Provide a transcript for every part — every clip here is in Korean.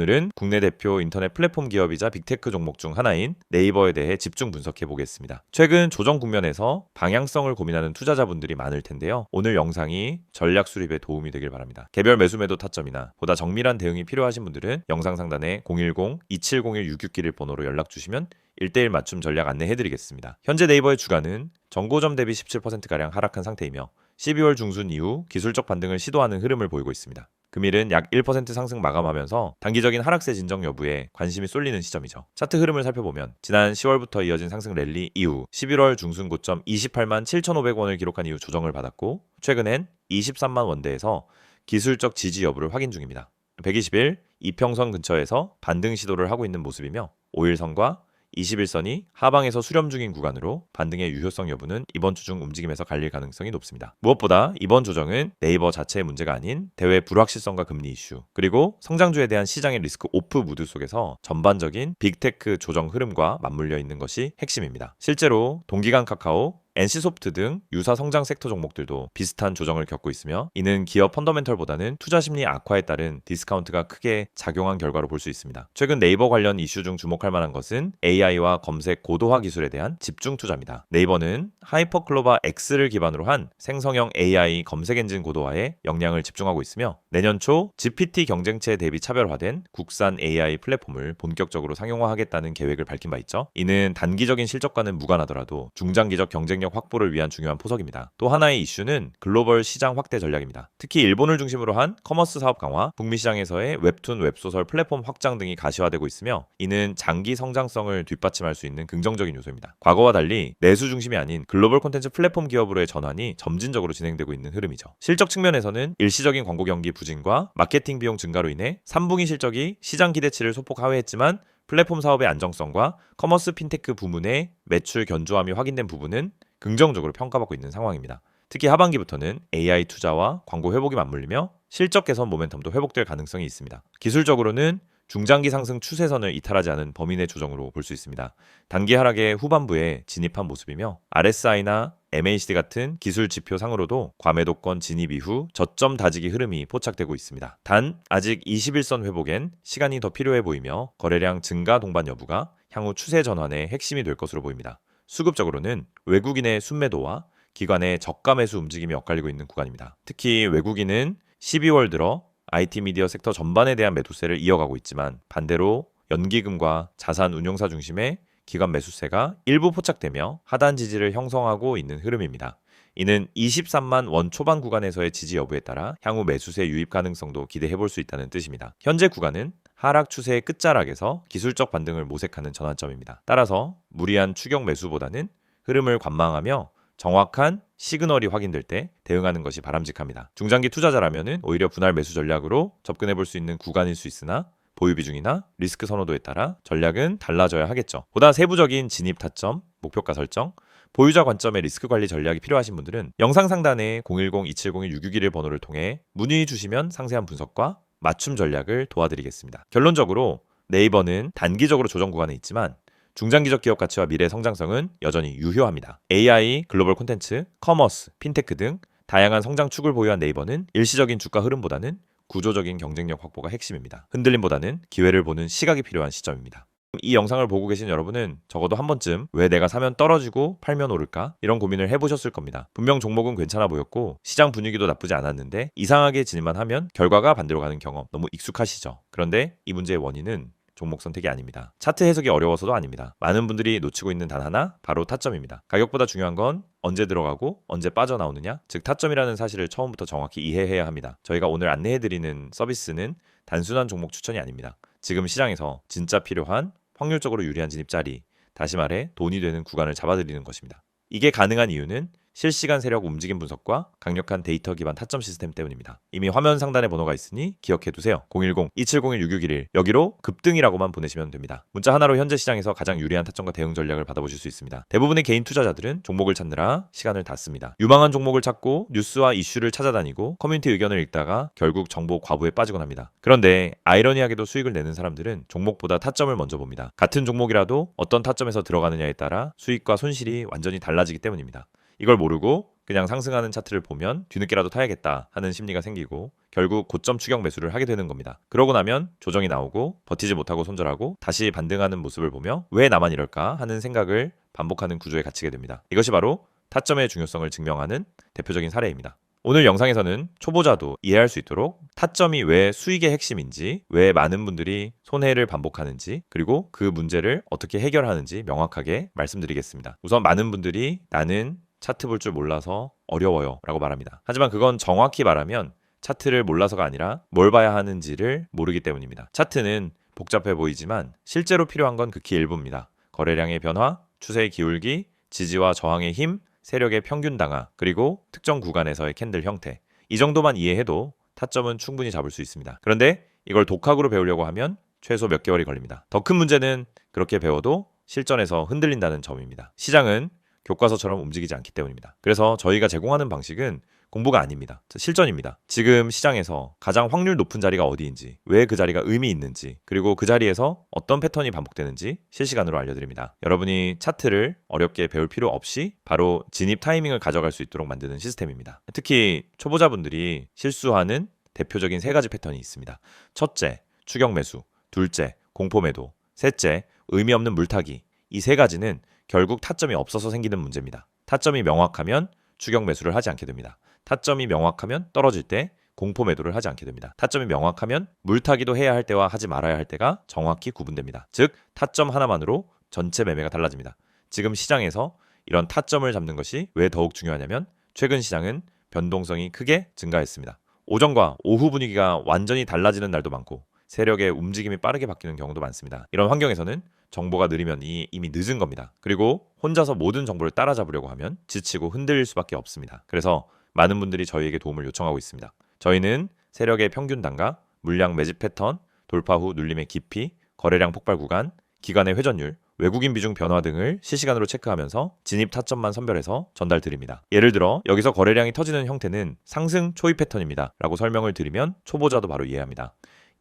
오늘은 국내 대표 인터넷 플랫폼 기업이자 빅테크 종목 중 하나인 네이버에 대해 집중 분석해 보겠습니다. 최근 조정 국면에서 방향성을 고민하는 투자자분들이 많을 텐데요. 오늘 영상이 전략 수립에 도움이 되길 바랍니다. 개별 매수 매도 타점이나 보다 정밀한 대응이 필요하신 분들은 영상 상단에 010-2701-661 번호로 연락 주시면 1:1 맞춤 전략 안내해 드리겠습니다. 현재 네이버의 주가는 전고점 대비 17%가량 하락한 상태이며 12월 중순 이후 기술적 반등을 시도하는 흐름을 보이고 있습니다. 금일은 약 1% 상승 마감하면서 단기적인 하락세 진정 여부에 관심이 쏠리는 시점이죠. 차트 흐름을 살펴보면 지난 10월부터 이어진 상승 랠리 이후 11월 중순 고점 28만 7,500원을 기록한 이후 조정을 받았고 최근엔 23만 원대에서 기술적 지지 여부를 확인 중입니다. 120일 이평선 근처에서 반등 시도를 하고 있는 모습이며 5일선과 21선이 하방에서 수렴 중인 구간으로 반등의 유효성 여부는 이번 주 중 움직임에서 갈릴 가능성이 높습니다. 무엇보다 이번 조정은 네이버 자체의 문제가 아닌 대외 불확실성과 금리 이슈, 그리고 성장주에 대한 시장의 리스크 오프 무드 속에서 전반적인 빅테크 조정 흐름과 맞물려 있는 것이 핵심입니다. 실제로 동기간 카카오, NC소프트 등 유사 성장 섹터 종목들도 비슷한 조정을 겪고 있으며 이는 기업 펀더멘털보다는 투자 심리 악화에 따른 디스카운트가 크게 작용한 결과로 볼 수 있습니다. 최근 네이버 관련 이슈 중 주목할 만한 것은 AI와 검색 고도화 기술에 대한 집중 투자입니다. 네이버는 하이퍼클로바 X를 기반으로 한 생성형 AI 검색 엔진 고도화에 역량을 집중하고 있으며 내년 초 GPT 경쟁체 대비 차별화된 국산 AI 플랫폼을 본격적으로 상용화하겠다는 계획을 밝힌 바 있죠. 이는 단기적인 실적과는 무관하더라도 중장기적 경쟁력 확보를 위한 중요한 포석입니다. 또 하나의 이슈는 글로벌 시장 확대 전략입니다. 특히 일본을 중심으로 한 커머스 사업 강화, 북미 시장에서의 웹툰, 웹소설 플랫폼 확장 등이 가시화되고 있으며 이는 장기 성장성을 뒷받침할 수 있는 긍정적인 요소입니다. 과거와 달리 내수 중심이 아닌 글로벌 콘텐츠 플랫폼 기업으로의 전환이 점진적으로 진행되고 있는 흐름이죠. 실적 측면에서는 일시적인 광고 경기 부진과 마케팅 비용 증가로 인해 3분기 실적이 시장 기대치를 소폭 하회했지만 플랫폼 사업의 안정성과 커머스 핀테크 부문의 매출 견조함이 확인된 부분은 긍정적으로 평가받고 있는 상황입니다. 특히 하반기부터는 AI 투자와 광고 회복이 맞물리며 실적 개선 모멘텀도 회복될 가능성이 있습니다. 기술적으로는 중장기 상승 추세선을 이탈하지 않은 범위 내 조정으로 볼 수 있습니다. 단기 하락의 후반부에 진입한 모습이며 RSI나 MACD 같은 기술 지표 상으로도 과매도권 진입 이후 저점 다지기 흐름이 포착되고 있습니다. 단 아직 21선 회복엔 시간이 더 필요해 보이며 거래량 증가 동반 여부가 향후 추세 전환의 핵심이 될 것으로 보입니다. 수급적으로는 외국인의 순매도와 기관의 저가 매수 움직임이 엇갈리고 있는 구간입니다. 특히 외국인은 12월 들어 IT 미디어 섹터 전반에 대한 매도세를 이어가고 있지만 반대로 연기금과 자산 운용사 중심의 기관 매수세가 일부 포착되며 하단 지지를 형성하고 있는 흐름입니다. 이는 23만 원 초반 구간에서의 지지 여부에 따라 향후 매수세 유입 가능성도 기대해 볼 수 있다는 뜻입니다. 현재 구간은 하락 추세의 끝자락에서 기술적 반등을 모색하는 전환점입니다. 따라서 무리한 추격 매수보다는 흐름을 관망하며 정확한 시그널이 확인될 때 대응하는 것이 바람직합니다. 중장기 투자자라면 오히려 분할 매수 전략으로 접근해 볼 수 있는 구간일 수 있으나 보유 비중이나 리스크 선호도에 따라 전략은 달라져야 하겠죠. 보다 세부적인 진입 타점, 목표가 설정, 보유자 관점의 리스크 관리 전략이 필요하신 분들은 영상 상단에 010-2701-661 번호를 통해 문의 주시면 상세한 분석과 맞춤 전략을 도와드리겠습니다. 결론적으로 네이버는 단기적으로 조정 구간에 있지만 중장기적 기업 가치와 미래 성장성은 여전히 유효합니다. AI, 글로벌 콘텐츠, 커머스, 핀테크 등 다양한 성장 축을 보유한 네이버는 일시적인 주가 흐름보다는 구조적인 경쟁력 확보가 핵심입니다. 흔들림보다는 기회를 보는 시각이 필요한 시점입니다. 이 영상을 보고 계신 여러분은 적어도 한 번쯤 왜 내가 사면 떨어지고 팔면 오를까? 이런 고민을 해보셨을 겁니다. 분명 종목은 괜찮아 보였고 시장 분위기도 나쁘지 않았는데 이상하게 진입만 하면 결과가 반대로 가는 경험 너무 익숙하시죠? 그런데 이 문제의 원인은 종목 선택이 아닙니다. 차트 해석이 어려워서도 아닙니다. 많은 분들이 놓치고 있는 단 하나, 바로 타점입니다. 가격보다 중요한 건 언제 들어가고 언제 빠져나오느냐, 즉 타점이라는 사실을 처음부터 정확히 이해해야 합니다. 저희가 오늘 안내해드리는 서비스는 단순한 종목 추천이 아닙니다. 지금 시장에서 진짜 필요한 확률적으로 유리한 진입 자리, 다시 말해 돈이 되는 구간을 잡아드리는 것입니다. 이게 가능한 이유는 실시간 세력 움직임 분석과 강력한 데이터 기반 타점 시스템 때문입니다. 이미 화면 상단에 번호가 있으니 기억해두세요. 010-2701-6611 여기로 급등이라고만 보내시면 됩니다. 문자 하나로 현재 시장에서 가장 유리한 타점과 대응 전략을 받아보실 수 있습니다. 대부분의 개인 투자자들은 종목을 찾느라 시간을 다 씁니다. 유망한 종목을 찾고 뉴스와 이슈를 찾아다니고 커뮤니티 의견을 읽다가 결국 정보 과부에 빠지곤 합니다. 그런데 아이러니하게도 수익을 내는 사람들은 종목보다 타점을 먼저 봅니다. 같은 종목이라도 어떤 타점에서 들어가느냐에 따라 수익과 손실이 완전히 달라지기 때문입니다. 이걸 모르고 그냥 상승하는 차트를 보면 뒤늦게라도 타야겠다 하는 심리가 생기고 결국 고점 추격 매수를 하게 되는 겁니다. 그러고 나면 조정이 나오고 버티지 못하고 손절하고 다시 반등하는 모습을 보며 왜 나만 이럴까 하는 생각을 반복하는 구조에 갇히게 됩니다. 이것이 바로 타점의 중요성을 증명하는 대표적인 사례입니다. 오늘 영상에서는 초보자도 이해할 수 있도록 타점이 왜 수익의 핵심인지, 왜 많은 분들이 손해를 반복하는지, 그리고 그 문제를 어떻게 해결하는지 명확하게 말씀드리겠습니다. 우선 많은 분들이 나는 차트 볼 줄 몰라서 어려워요 라고 말합니다. 하지만 그건 정확히 말하면 차트를 몰라서가 아니라 뭘 봐야 하는지를 모르기 때문입니다. 차트는 복잡해 보이지만 실제로 필요한 건 극히 일부입니다. 거래량의 변화, 추세의 기울기, 지지와 저항의 힘, 세력의 평균 당하, 그리고 특정 구간에서의 캔들 형태. 이 정도만 이해해도 타점은 충분히 잡을 수 있습니다. 그런데 이걸 독학으로 배우려고 하면 최소 몇 개월이 걸립니다. 더 큰 문제는 그렇게 배워도 실전에서 흔들린다는 점입니다. 시장은 교과서처럼 움직이지 않기 때문입니다. 그래서 저희가 제공하는 방식은 공부가 아닙니다. 실전입니다. 지금 시장에서 가장 확률 높은 자리가 어디인지, 왜 그 자리가 의미 있는지, 그리고 그 자리에서 어떤 패턴이 반복되는지 실시간으로 알려드립니다. 여러분이 차트를 어렵게 배울 필요 없이 바로 진입 타이밍을 가져갈 수 있도록 만드는 시스템입니다. 특히 초보자분들이 실수하는 대표적인 3가지 패턴이 있습니다. 첫째, 추격 매수. 둘째, 공포 매도. 셋째, 의미 없는 물타기. 이 3가지는 결국 타점이 없어서 생기는 문제입니다. 타점이 명확하면 추격 매수를 하지 않게 됩니다. 타점이 명확하면 떨어질 때 공포 매도를 하지 않게 됩니다. 타점이 명확하면 물타기도 해야 할 때와 하지 말아야 할 때가 정확히 구분됩니다. 즉 타점 하나만으로 전체 매매가 달라집니다. 지금 시장에서 이런 타점을 잡는 것이 왜 더욱 중요하냐면 최근 시장은 변동성이 크게 증가했습니다. 오전과 오후 분위기가 완전히 달라지는 날도 많고 세력의 움직임이 빠르게 바뀌는 경우도 많습니다. 이런 환경에서는 정보가 느리면 이미 늦은 겁니다. 그리고 혼자서 모든 정보를 따라잡으려고 하면 지치고 흔들릴 수밖에 없습니다. 그래서 많은 분들이 저희에게 도움을 요청하고 있습니다. 저희는 세력의 평균 단가, 물량 매집 패턴, 돌파 후 눌림의 깊이, 거래량 폭발 구간, 기간의 회전율, 외국인 비중 변화 등을 실시간으로 체크하면서 진입 타점만 선별해서 전달드립니다. 예를 들어 여기서 거래량이 터지는 형태는 상승 초입 패턴입니다 라고 설명을 드리면 초보자도 바로 이해합니다.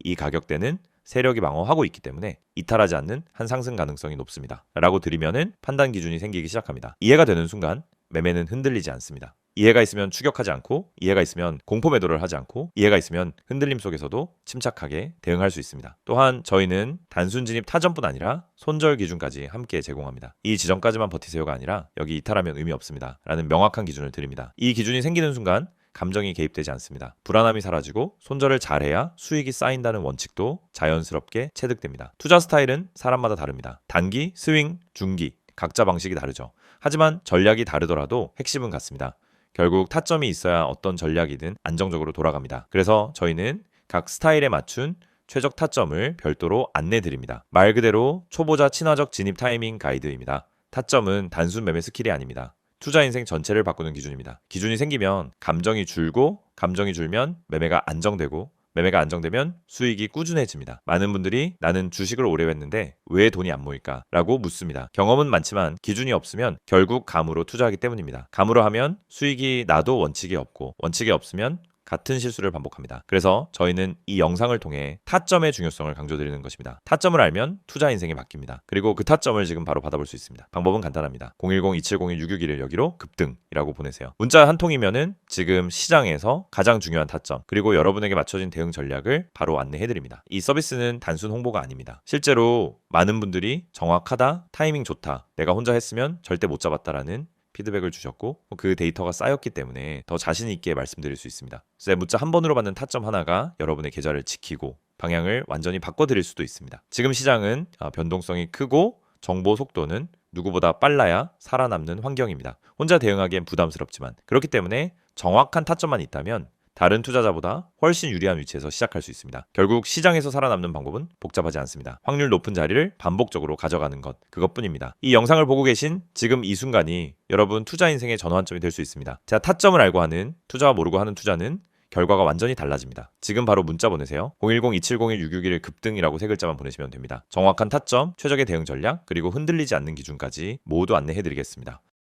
이 가격대는 세력이 방어하고 있기 때문에 이탈하지 않는 한 상승 가능성이 높습니다 라고 드리면은 판단 기준이 생기기 시작합니다. 이해가 되는 순간 매매는 흔들리지 않습니다. 이해가 있으면 추격하지 않고, 이해가 있으면 공포 매도를 하지 않고, 이해가 있으면 흔들림 속에서도 침착하게 대응할 수 있습니다. 또한 저희는 단순 진입 타점뿐 아니라 손절 기준까지 함께 제공합니다. 이 지점까지만 버티세요가 아니라 여기 이탈하면 의미 없습니다 라는 명확한 기준을 드립니다. 이 기준이 생기는 순간 감정이 개입되지 않습니다. 불안함이 사라지고 손절을 잘해야 수익이 쌓인다는 원칙도 자연스럽게 체득됩니다. 투자 스타일은 사람마다 다릅니다. 단기, 스윙, 중기 각자 방식이 다르죠. 하지만 전략이 다르더라도 핵심은 같습니다. 결국 타점이 있어야 어떤 전략이든 안정적으로 돌아갑니다. 그래서 저희는 각 스타일에 맞춘 최적 타점을 별도로 안내드립니다. 말 그대로 초보자 친화적 진입 타이밍 가이드입니다. 타점은 단순 매매 스킬이 아닙니다. 투자 인생 전체를 바꾸는 기준입니다. 기준이 생기면 감정이 줄고, 감정이 줄면 매매가 안정되고, 매매가 안정되면 수익이 꾸준해집니다. 많은 분들이 나는 주식을 오래 했는데 왜 돈이 안 모일까? 라고 묻습니다. 경험은 많지만 기준이 없으면 결국 감으로 투자하기 때문입니다. 감으로 하면 수익이 나도 원칙이 없고, 원칙이 없으면 같은 실수를 반복합니다. 그래서 저희는 이 영상을 통해 타점의 중요성을 강조드리는 것입니다. 타점을 알면 투자 인생이 바뀝니다. 그리고 그 타점을 지금 바로 받아볼 수 있습니다. 방법은 간단합니다. 010-2701-661을 여기로 급등이라고 보내세요. 문자 한 통이면은 지금 시장에서 가장 중요한 타점, 그리고 여러분에게 맞춰진 대응 전략을 바로 안내해드립니다. 이 서비스는 단순 홍보가 아닙니다. 실제로 많은 분들이 정확하다, 타이밍 좋다, 내가 혼자 했으면 절대 못 잡았다라는 피드백을 주셨고 그 데이터가 쌓였기 때문에 더 자신 있게 말씀드릴 수 있습니다. 그래서 문자 한 번으로 받는 타점 하나가 여러분의 계좌를 지키고 방향을 완전히 바꿔드릴 수도 있습니다. 지금 시장은 변동성이 크고 정보 속도는 누구보다 빨라야 살아남는 환경입니다. 혼자 대응하기엔 부담스럽지만 그렇기 때문에 정확한 타점만 있다면 다른 투자자보다 훨씬 유리한 위치에서 시작할 수 있습니다. 결국 시장에서 살아남는 방법은 복잡하지 않습니다. 확률 높은 자리를 반복적으로 가져가는 것, 그것뿐입니다. 이 영상을 보고 계신 지금 이 순간이 여러분 투자 인생의 전환점이 될 수 있습니다. 제가 타점을 알고 하는, 투자와 모르고 하는 투자는 결과가 완전히 달라집니다. 지금 바로 문자 보내세요. 010-2701-661 급등이라고 세 글자만 보내시면 됩니다. 정확한 타점, 최적의 대응 전략, 그리고 흔들리지 않는 기준까지 모두 안내해드리겠습니다.